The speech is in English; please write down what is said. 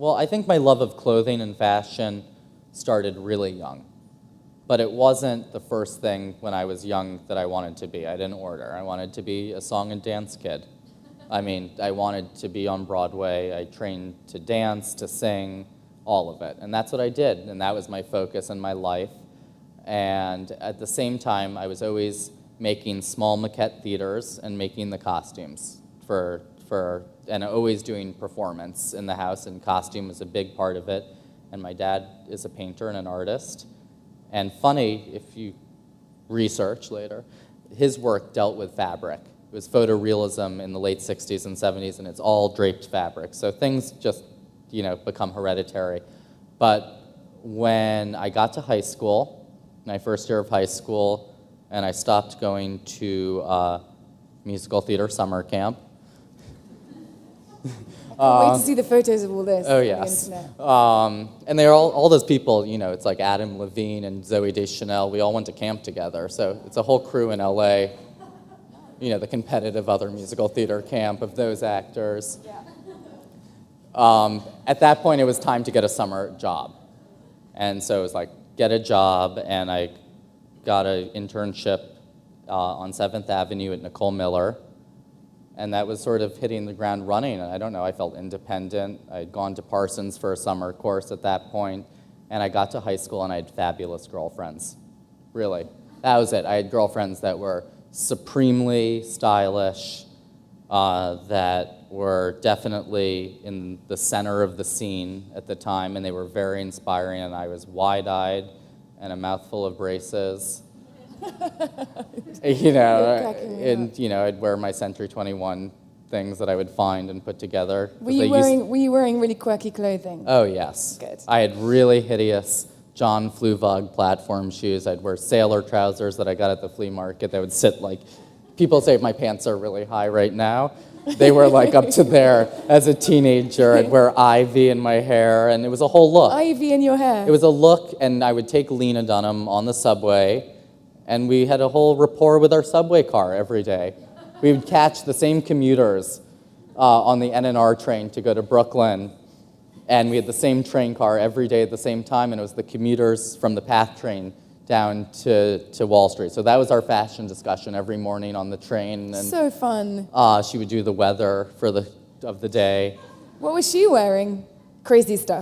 Well, I think my love of clothing and fashion started really young. But it wasn't the first thing when I was young that I wanted to be. I didn't order. I wanted to be a song and dance kid. I mean, I wanted to be on Broadway. I trained to dance, to sing, all of it. And that's what I did, and that was my focus in my life. And at the same time, I was always making small maquette theaters and making the costumes and always doing performance in the house, and costume was a big part of it. And my dad is a painter and an artist. And funny, if you research later, his work dealt with fabric. It was photorealism in the late 60s and 70s, and it's all draped fabric. So things just, become hereditary. But when I got to high school, my first year of high school, and I stopped going to musical theater summer camp. Wait to see the photos of all this Oh, on yes. the internet. And they're all those people, it's like Adam Levine and Zooey Deschanel. We all went to camp together. So it's a whole crew in LA, the competitive other musical theater camp of those actors. Yeah. At that point, it was time to get a summer job. And so it was like, get a job, and I got an internship on 7th Avenue at Nicole Miller. And that was sort of hitting the ground running. And I don't know, I felt independent. I'd gone to Parsons for a summer course at that point, and I got to high school and I had fabulous girlfriends. Really, that was it. I had girlfriends that were supremely stylish, that were definitely in the center of the scene at the time, and they were very inspiring, and I was wide-eyed and a mouthful of braces. I'd wear my Century 21 things that I would find and put together. Were you wearing really quirky clothing? Oh, yes. Good. I had really hideous John Fluvog platform shoes. I'd wear sailor trousers that I got at the flea market that would sit like, people say my pants are really high right now. They were like up to there as a teenager. I'd wear ivy in my hair, and it was a whole look. Ivy in your hair? It was a look, and I would take Lena Dunham on the subway, and we had a whole rapport with our subway car every day. We would catch the same commuters on the NNR train to go to Brooklyn, and we had the same train car every day at the same time, and it was the commuters from the PATH train down to Wall Street. So that was our fashion discussion every morning on the train. And, so fun. She would do the weather of the day. What was she wearing? Crazy stuff.